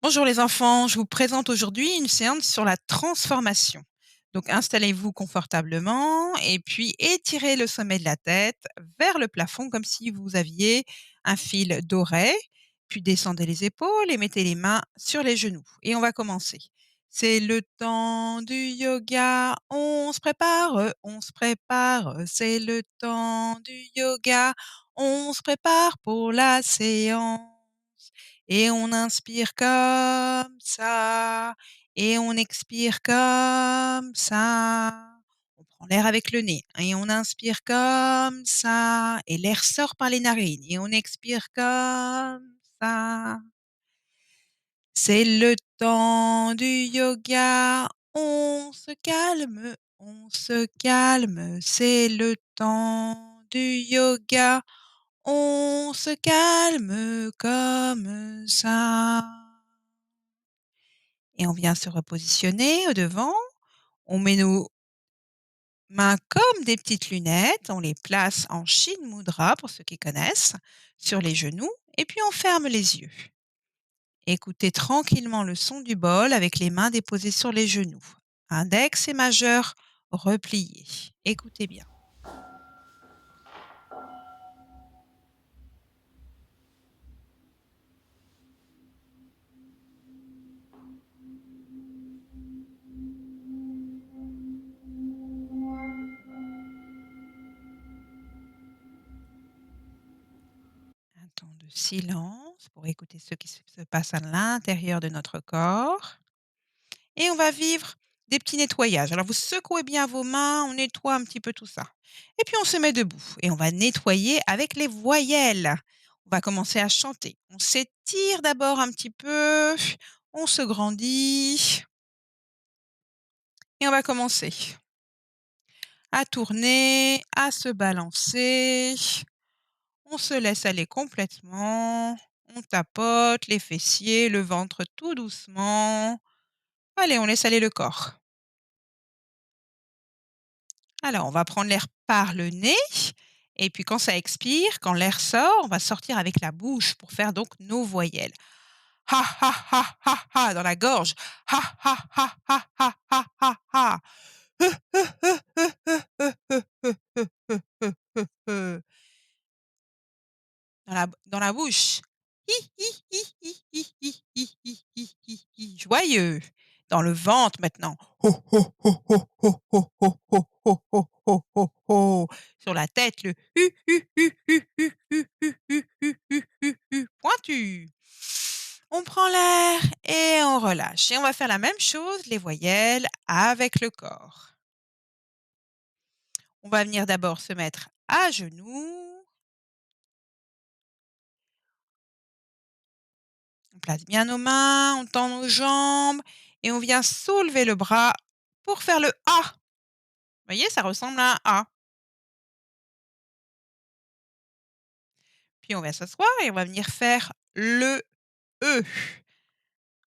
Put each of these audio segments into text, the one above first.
Bonjour les enfants, je vous présente aujourd'hui une séance sur la transformation. Donc installez-vous confortablement et puis étirez le sommet de la tête vers le plafond comme si vous aviez un fil doré. Puis descendez les épaules et mettez les mains sur les genoux. Et on va commencer. C'est le temps du yoga, on se prépare, c'est le temps du yoga, on se prépare pour la séance. Et on inspire comme ça et on expire comme ça. On prend l'air avec le nez et on inspire comme ça et l'air sort par les narines et on expire comme ça. C'est le temps du yoga, on se calme, c'est le temps du yoga. On se calme comme ça et on vient se repositionner au devant. On met nos mains comme des petites lunettes, on les place en Shin Mudra pour ceux qui connaissent, sur les genoux et puis on ferme les yeux. Écoutez tranquillement le son du bol avec les mains déposées sur les genoux. Index et majeur repliés. Écoutez bien. Un temps de silence pour écouter ce qui se passe à l'intérieur de notre corps. Et on va vivre des petits nettoyages. Alors vous secouez bien vos mains, on nettoie un petit peu tout ça. Et puis on se met debout et on va nettoyer avec les voyelles. On va commencer à chanter. On s'étire d'abord un petit peu, on se grandit et on va commencer à tourner, à se balancer. On se laisse aller complètement. On tapote les fessiers, le ventre tout doucement. Allez, on laisse aller le corps. Alors, on va prendre l'air par le nez et puis quand ça expire, quand l'air sort, on va sortir avec la bouche pour faire donc nos voyelles. Ha ha ha ha ha dans la gorge. Ha ha ha ha ha ha ha ha. Dans la bouche. Hi hi hi hi hi hi hi hi hi hi hi. Joyeux. Dans le ventre maintenant. Ho ho ho ho ho ho ho ho ho ho ho ho ho. Sur la tête, le hu hu hu hu hu hu hu hu hu hu hu hu pointu. On prend l'air et on relâche. Et on va faire la même chose, les voyelles, avec le corps. On va venir d'abord se mettre à genoux. On place bien nos mains, on tend nos jambes et on vient soulever le bras pour faire le A. Vous voyez, ça ressemble à un A. Puis on va s'asseoir et on va venir faire le E.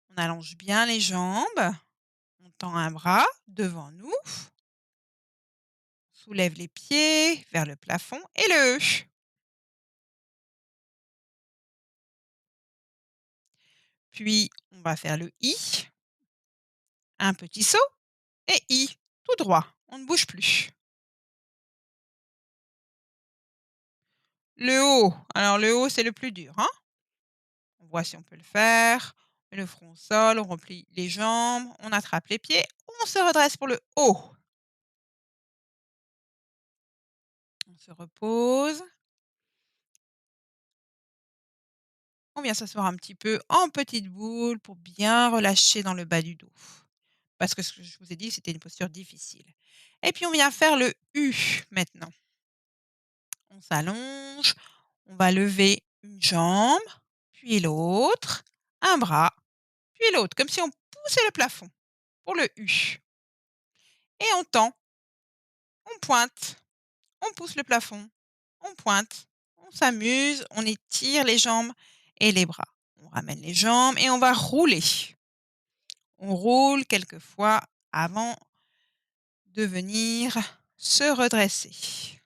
On allonge bien les jambes, on tend un bras devant nous, soulève les pieds vers le plafond et le E. Puis on va faire le I, un petit saut et I, tout droit, on ne bouge plus. Le haut, alors le haut c'est le plus dur, hein. On voit si on peut le faire. On met le front au sol, on replie les jambes, on attrape les pieds, on se redresse pour le haut. On se repose. On vient s'asseoir un petit peu en petite boule pour bien relâcher dans le bas du dos. Parce que ce que je vous ai dit, c'était une posture difficile. Et puis on vient faire le U maintenant. On s'allonge, on va lever une jambe, puis l'autre, un bras, puis l'autre, comme si on poussait le plafond pour le U. Et on tend, on pointe, on pousse le plafond, on pointe, on s'amuse, on étire les jambes et les bras. On ramène les jambes et on va rouler. On roule quelques fois avant de venir se redresser.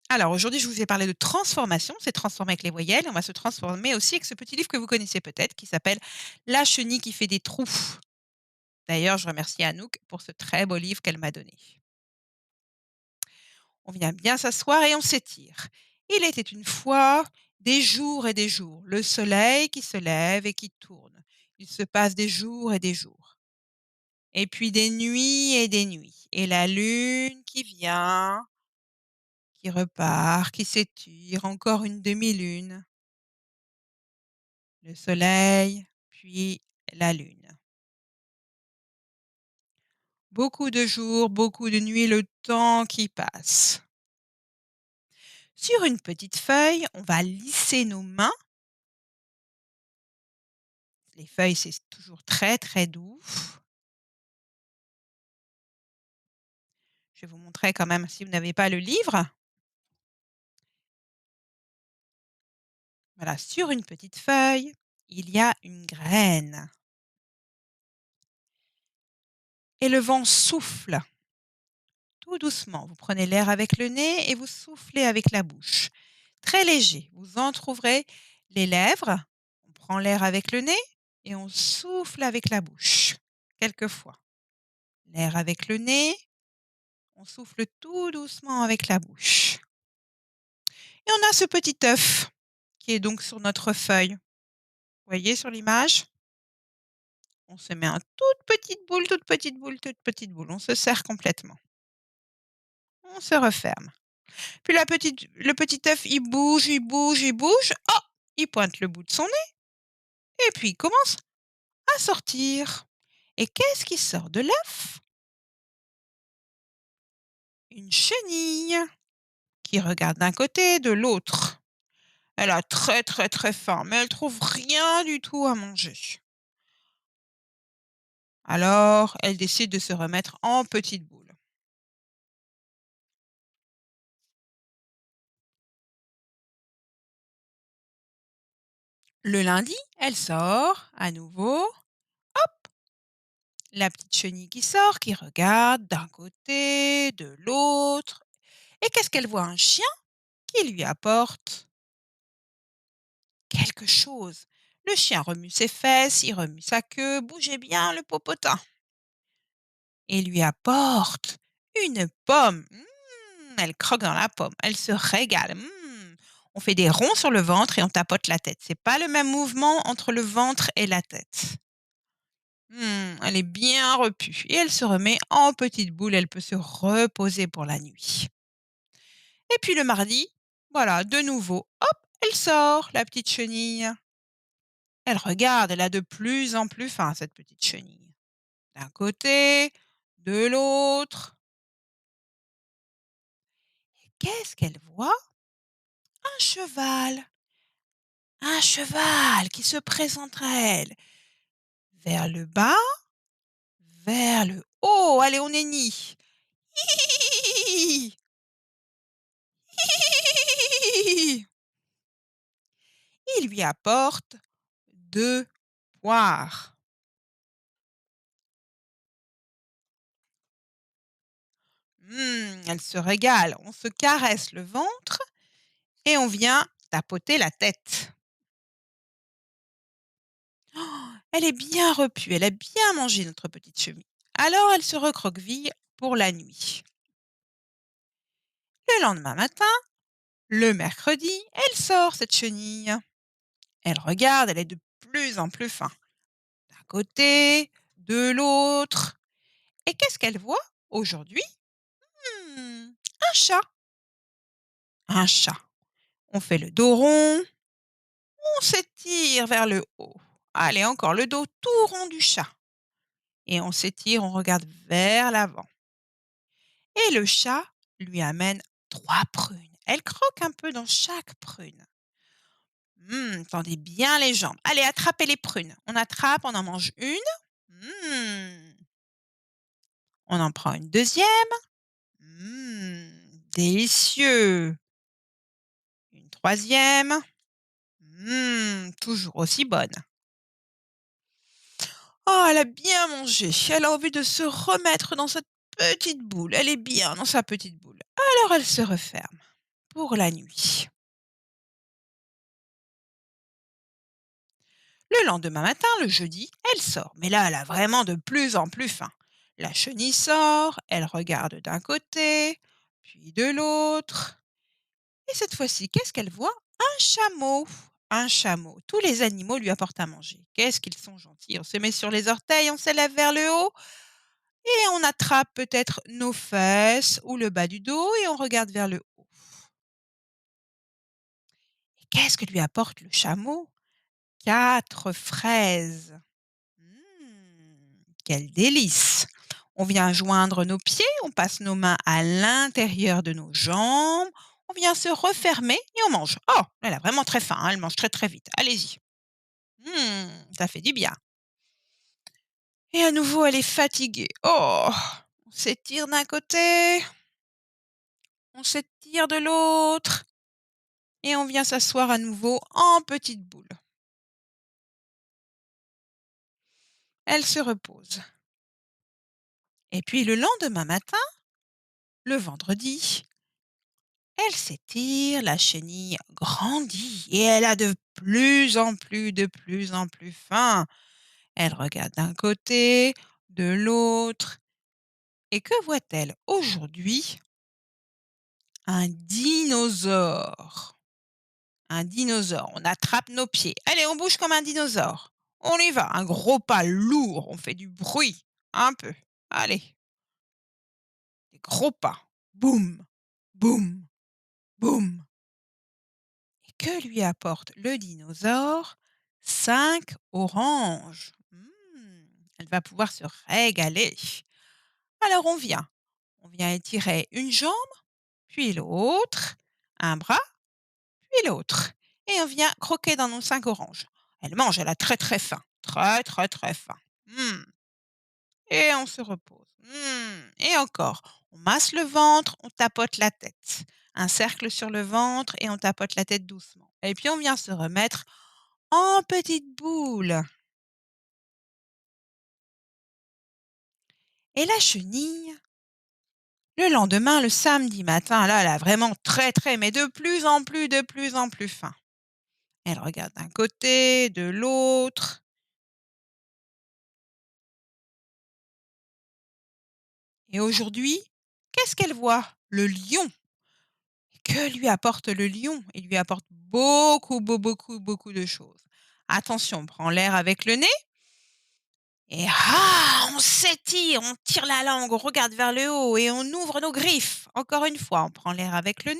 Alors aujourd'hui, je vous ai parlé de transformation, c'est transformer avec les voyelles. On va se transformer aussi avec ce petit livre que vous connaissez peut-être qui s'appelle La chenille qui fait des trous. D'ailleurs, je remercie Anouk pour ce très beau livre qu'elle m'a donné. On vient bien s'asseoir et on s'étire. Il était une fois des jours et des jours, le soleil qui se lève et qui tourne. Il se passe des jours et des jours. Et puis des nuits et des nuits. Et la lune qui vient, qui repart, qui s'étire, encore une demi-lune. Le soleil, puis la lune. Beaucoup de jours, beaucoup de nuits, le temps qui passe. Sur une petite feuille, on va lisser nos mains. Les feuilles, c'est toujours très, très doux. Je vais vous montrer quand même si vous n'avez pas le livre. Voilà, sur une petite feuille, il y a une graine. Et le vent souffle tout doucement. Vous prenez l'air avec le nez et vous soufflez avec la bouche. Très léger. Vous entr'ouvrez les lèvres. On prend l'air avec le nez et on souffle avec la bouche. Quelquefois. L'air avec le nez, on souffle tout doucement avec la bouche. Et on a ce petit œuf qui est donc sur notre feuille. Vous voyez sur l'image? On se met en toute petite boule, toute petite boule, toute petite boule. On se serre complètement. On se referme. Puis le petit œuf, il bouge, il bouge, il bouge. Oh! Il pointe le bout de son nez et puis il commence à sortir. Et qu'est-ce qui sort de l'œuf? Une chenille qui regarde d'un côté, de l'autre. Elle a très très très faim, mais elle trouve rien du tout à manger. Alors, elle décide de se remettre en petite boule. Le lundi, elle sort à nouveau. La petite chenille qui sort, qui regarde d'un côté, de l'autre. Et qu'est-ce qu'elle voit? Un chien qui lui apporte quelque chose. Le chien remue ses fesses, il remue sa queue, bougez bien le popotin. Et lui apporte une pomme. Elle croque dans la pomme, elle se régale. On fait des ronds sur le ventre et on tapote la tête. C'est pas le même mouvement entre le ventre et la tête. Elle est bien repue et elle se remet en petite boule. Elle peut se reposer pour la nuit. Et puis le mardi, voilà, de nouveau, hop, elle sort, la petite chenille. Elle regarde, elle a de plus en plus faim, cette petite chenille. D'un côté, de l'autre. Qu'est-ce qu'elle voit? Un cheval. Un cheval qui se présente à elle. Vers le bas, vers le haut. Allez, on nenni. Hi, il lui apporte 2 poires. Elle se régale. On se caresse le ventre et on vient tapoter la tête. Elle est bien repue, elle a bien mangé notre petite chenille. Alors elle se recroqueville pour la nuit. Le lendemain matin, le mercredi, elle sort cette chenille. Elle regarde, elle est de plus en plus faim. D'un côté, de l'autre. Et qu'est-ce qu'elle voit aujourd'hui? Un chat. Un chat. On fait le dos rond, on s'étire vers le haut. Allez, encore le dos tout rond du chat. Et on s'étire, on regarde vers l'avant. Et le chat lui amène 3 prunes. Elle croque un peu dans chaque prune. Tendez bien les jambes. Allez, attrapez les prunes. On attrape, on en mange une. On en prend une deuxième. Délicieux. Une troisième. Toujours aussi bonne. Oh, elle a bien mangé. Elle a envie de se remettre dans cette petite boule. Elle est bien dans sa petite boule. Alors elle se referme. pour la nuit. Le lendemain matin, le jeudi, elle sort. Mais là, elle a vraiment de plus en plus faim. La chenille sort, elle regarde d'un côté, puis de l'autre. Et cette fois-ci, qu'est-ce qu'elle voit? Un chameau. Un chameau. Tous les animaux lui apportent à manger. Qu'est-ce qu'ils sont gentils. On se met sur les orteils, on s'élève vers le haut et on attrape peut-être nos fesses ou le bas du dos et on regarde vers le haut. Et qu'est-ce que lui apporte le chameau? Quatre fraises. Quel délice! On vient joindre nos pieds, on passe nos mains à l'intérieur de nos jambes, on vient se refermer et on mange. Oh, elle a vraiment très faim, hein, elle mange très très vite. Allez-y. Ça fait du bien. Et à nouveau, elle est fatiguée. Oh, on s'étire d'un côté, on s'étire de l'autre et on vient s'asseoir à nouveau en petite boule. Elle se repose. Et puis le lendemain matin, le vendredi, elle s'étire, la chenille grandit et elle a de plus en plus faim. Elle regarde d'un côté, de l'autre. Et que voit-elle aujourd'hui? Un dinosaure. Un dinosaure. On attrape nos pieds. Allez, on bouge comme un dinosaure. On y va. Un gros pas lourd. On fait du bruit. Un peu. Allez, des gros pas. Boum, boum, boum. Et que lui apporte le dinosaure? 5 oranges. Elle va pouvoir se régaler. Alors on vient. On vient étirer une jambe, puis l'autre, un bras, puis l'autre. Et on vient croquer dans nos 5 oranges. Elle mange, elle a très très faim. Très très très faim. Et on se repose. Et encore. On masse le ventre, on tapote la tête. Un cercle sur le ventre et on tapote la tête doucement. Et puis on vient se remettre en petite boule. Et la chenille, le lendemain, le samedi matin, là, elle a vraiment très, très, mais de plus en plus faim. Elle regarde d'un côté, de l'autre. Et aujourd'hui, qu'est-ce qu'elle voit? Le lion. Que lui apporte le lion? Il lui apporte beaucoup, beaucoup, beaucoup de choses. Attention, on prend l'air avec le nez. Et on s'étire, on tire la langue, on regarde vers le haut et on ouvre nos griffes. Encore une fois, on prend l'air avec le nez.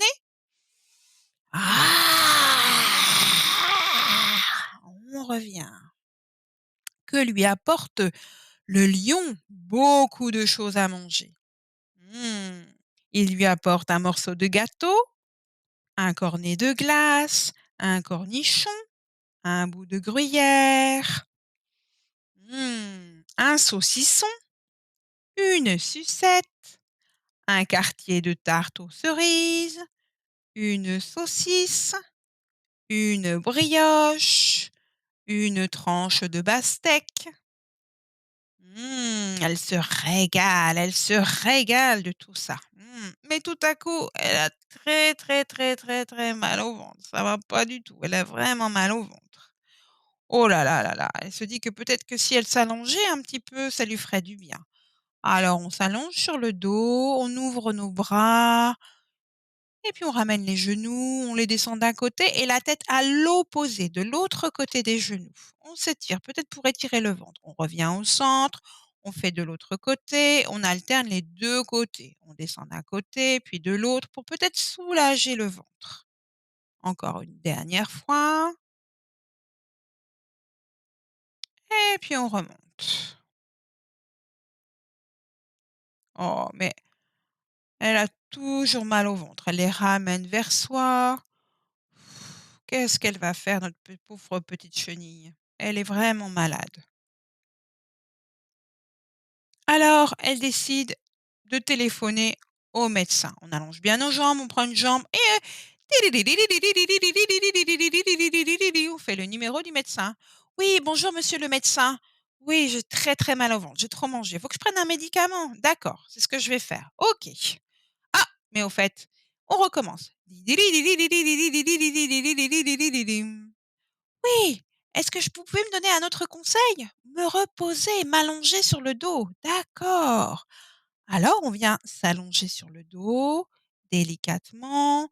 On revient. Que lui apporte le lion? Beaucoup de choses à manger. Mmh. Il lui apporte un morceau de gâteau, un cornet de glace, un cornichon, un bout de gruyère, un saucisson, une sucette, un quartier de tarte aux cerises, une saucisse, une brioche, une tranche de beurre-steak. Elle se régale de tout ça. Mais tout à coup, elle a très, très, très, très, très mal au ventre. Ça va pas du tout. Elle a vraiment mal au ventre. Oh là là là là. Elle se dit que peut-être que si elle s'allongeait un petit peu, ça lui ferait du bien. Alors on s'allonge sur le dos, on ouvre nos bras et puis on ramène les genoux, on les descend d'un côté et la tête à l'opposé, de l'autre côté des genoux. On s'étire, peut-être pour étirer le ventre. On revient au centre, on fait de l'autre côté, on alterne les 2 côtés. On descend d'un côté puis de l'autre pour peut-être soulager le ventre. Encore une dernière fois et puis on remonte. Oh, mais elle a toujours mal au ventre. Elle les ramène vers soi. Qu'est-ce qu'elle va faire, notre pauvre petite chenille? Elle est vraiment malade. Alors, elle décide de téléphoner au médecin. On allonge bien nos jambes, on prend une jambe et on fait le numéro du médecin. Oui, bonjour monsieur le médecin. Oui, j'ai très très mal au ventre, j'ai trop mangé. Il faut que je prenne un médicament. D'accord, c'est ce que je vais faire. OK. Ah, mais au fait, On recommence. Oui, est-ce que vous pouvez me donner un autre conseil? Me reposer, m'allonger sur le dos. D'accord. Alors, on vient s'allonger sur le dos, délicatement,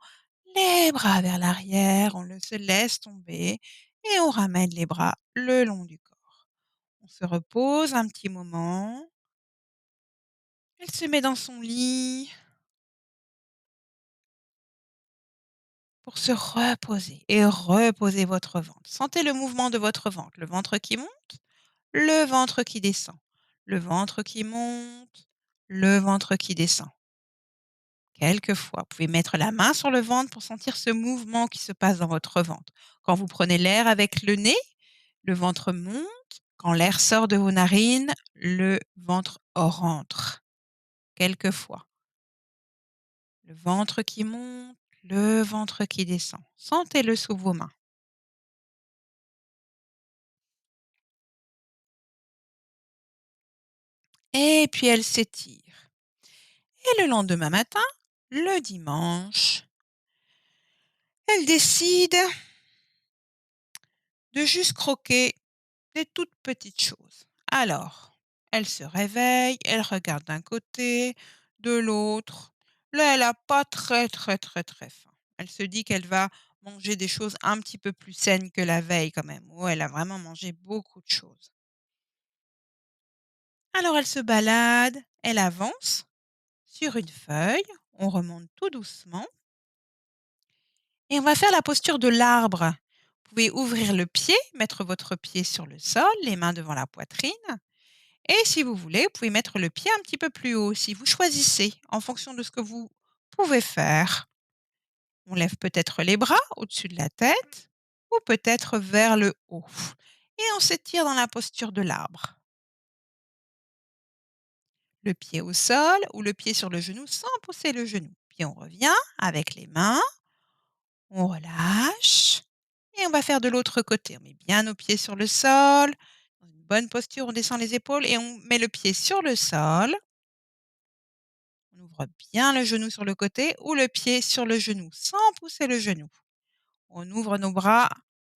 les bras vers l'arrière, se laisse tomber et on ramène les bras le long du corps. On se repose un petit moment. Elle se met dans son lit pour se reposer et reposer votre ventre. Sentez le mouvement de votre ventre, le ventre qui monte, le ventre qui descend, le ventre qui monte, le ventre qui descend. Quelquefois, vous pouvez mettre la main sur le ventre pour sentir ce mouvement qui se passe dans votre ventre. Quand vous prenez l'air avec le nez, le ventre monte. Quand l'air sort de vos narines, le ventre rentre. Quelquefois, le ventre qui monte, le ventre qui descend. Sentez-le sous vos mains. Et puis elle s'étire. Et le lendemain matin, le dimanche, elle décide de juste croquer des toutes petites choses. Alors, elle se réveille, elle regarde d'un côté, de l'autre. Là, elle a pas très, très, très, très faim. Elle se dit qu'elle va manger des choses un petit peu plus saines que la veille quand même. Oh, elle a vraiment mangé beaucoup de choses. Alors, elle se balade, elle avance sur une feuille, on remonte tout doucement et on va faire la posture de l'arbre. Vous pouvez ouvrir le pied, mettre votre pied sur le sol, les mains devant la poitrine. Et si vous voulez, vous pouvez mettre le pied un petit peu plus haut, si vous choisissez, en fonction de ce que vous pouvez faire. On lève peut-être les bras au-dessus de la tête ou peut-être vers le haut. Et on s'étire dans la posture de l'arbre. Le pied au sol ou le pied sur le genou sans pousser le genou. Puis on revient avec les mains, on relâche et on va faire de l'autre côté. On met bien nos pieds sur le sol, dans une bonne posture, on descend les épaules et on met le pied sur le sol. On ouvre bien le genou sur le côté ou le pied sur le genou sans pousser le genou. On ouvre nos bras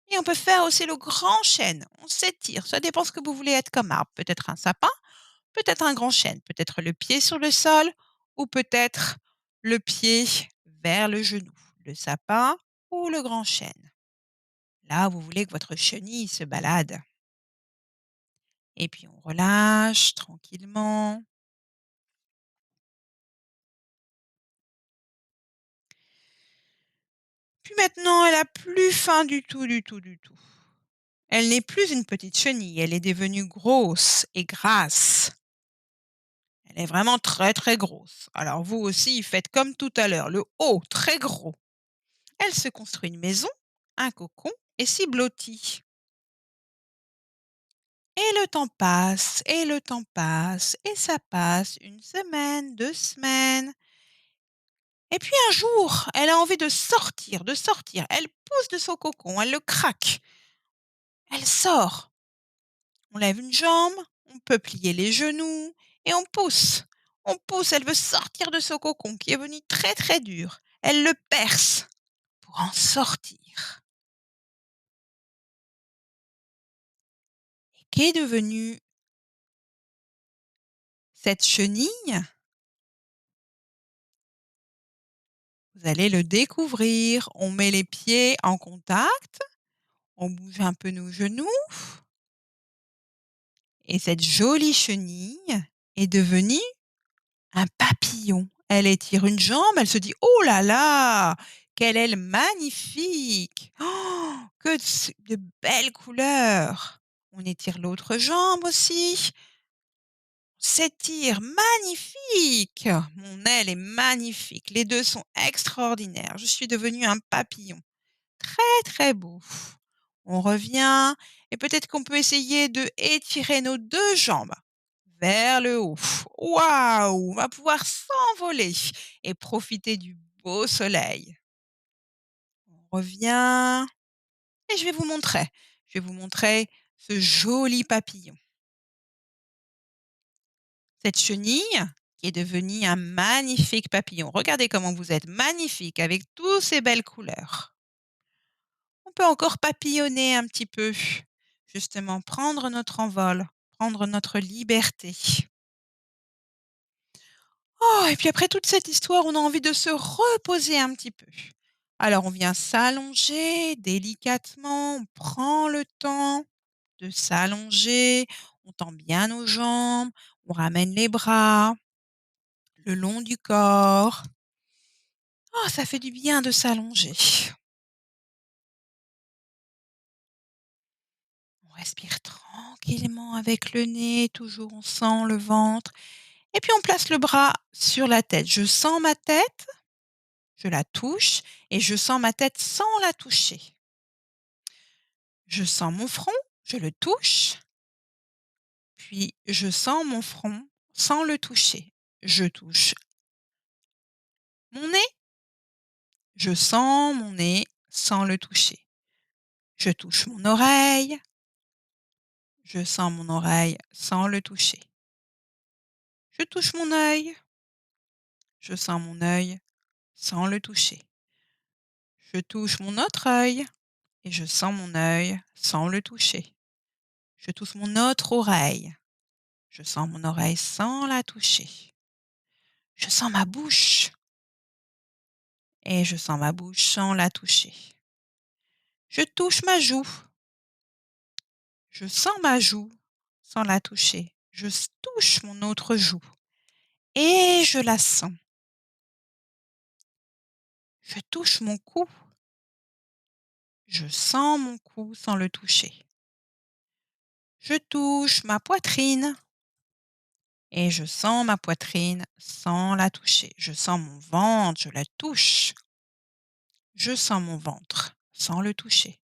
et on peut faire aussi le grand chêne. On s'étire, ça dépend ce que vous voulez être comme arbre. Peut-être un sapin, peut-être un grand chêne, peut-être le pied sur le sol ou peut-être le pied vers le genou. Le sapin ou le grand chêne. Là, vous voulez que votre chenille se balade. Et puis on relâche tranquillement. Puis maintenant, elle a plus faim du tout, du tout, du tout. Elle n'est plus une petite chenille, elle est devenue grosse et grasse. Elle est vraiment très très grosse. Alors vous aussi, faites comme tout à l'heure, le haut très gros. Elle se construit une maison, un cocon et s'y blottit. Et le temps passe, et le temps passe, et ça passe une semaine, 2 semaines. Et puis un jour, elle a envie de sortir, de sortir. Elle pousse de son cocon, elle le craque. Elle sort. On lève une jambe, on peut plier les genoux et on pousse. On pousse, elle veut sortir de ce cocon qui est devenu très très dur. Elle le perce pour en sortir. Et qu'est devenue cette chenille? Vous allez le découvrir. On met les pieds en contact, on bouge un peu nos genoux et cette jolie chenille est devenue un papillon. Elle étire une jambe, elle se dit: «Oh là là! Quelle aile magnifique! Oh, que de belles couleurs!» On étire l'autre jambe aussi. On s'étire, magnifique! Mon aile est magnifique. Les 2 sont extraordinaires. Je suis devenue un papillon. Très, très beau. On revient et peut-être qu'on peut essayer de étirer nos 2 jambes vers le haut. Waouh! On va pouvoir s'envoler et profiter du beau soleil. On revient et je vais vous montrer. Je vais vous montrer ce joli papillon. Cette chenille qui est devenu un magnifique papillon. Regardez comment vous êtes magnifique avec toutes ces belles couleurs. On peut encore papillonner un petit peu, justement prendre notre envol, prendre notre liberté. Oh, et puis après toute cette histoire, on a envie de se reposer un petit peu. Alors on vient s'allonger délicatement, on prend le temps de s'allonger, on tend bien nos jambes, on ramène les bras le long du corps. Oh, ça fait du bien de s'allonger. On respire tranquillement avec le nez, toujours on sent le ventre. Et puis on place le bras sur la tête. Je sens ma tête, je la touche et je sens ma tête sans la toucher. Je sens mon front, je le touche, puis je sens mon front sans le toucher. Je touche mon nez, je sens mon nez sans le toucher. Je touche mon oreille, je sens mon oreille sans le toucher. Je touche mon œil, je sens mon œil sans le toucher. Je touche mon autre œil et je sens mon œil sans le toucher. Je touche mon autre oreille, je sens mon oreille sans la toucher. Je sens ma bouche et je sens ma bouche sans la toucher. Je touche ma joue, je sens ma joue sans la toucher. Touche mon autre joue et je la sens. Je touche mon cou, je sens mon cou sans le toucher. Je touche ma poitrine et je sens ma poitrine sans la toucher. Je sens mon ventre, je la touche. Je sens mon ventre sans le toucher.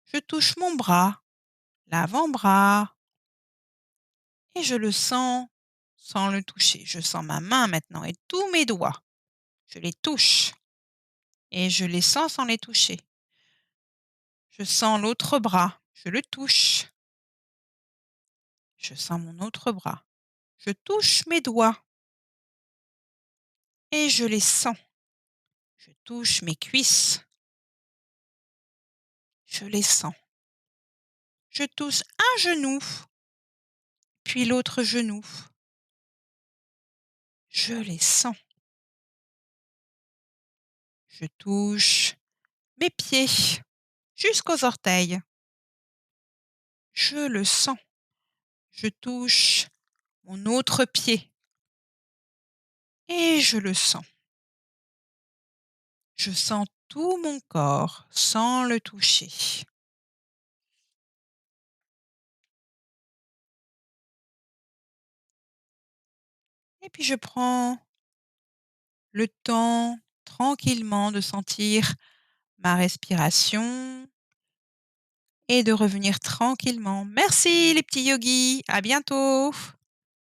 Je touche mon bras, l'avant-bras, et je le sens sans le toucher. Je sens ma main maintenant et tous mes doigts. Je les touche et je les sens sans les toucher. Je sens l'autre bras, je le touche. Je sens mon autre bras. Je touche mes doigts et je les sens. Je touche mes cuisses. Je les sens. Je touche un genou, puis l'autre genou. Je les sens. Je touche mes pieds jusqu'aux orteils. Je le sens. Je touche mon autre pied et je le sens. Je sens tout mon corps sans le toucher. Et puis je prends le temps tranquillement de sentir ma respiration et de revenir tranquillement. Merci les petits yogis, à bientôt.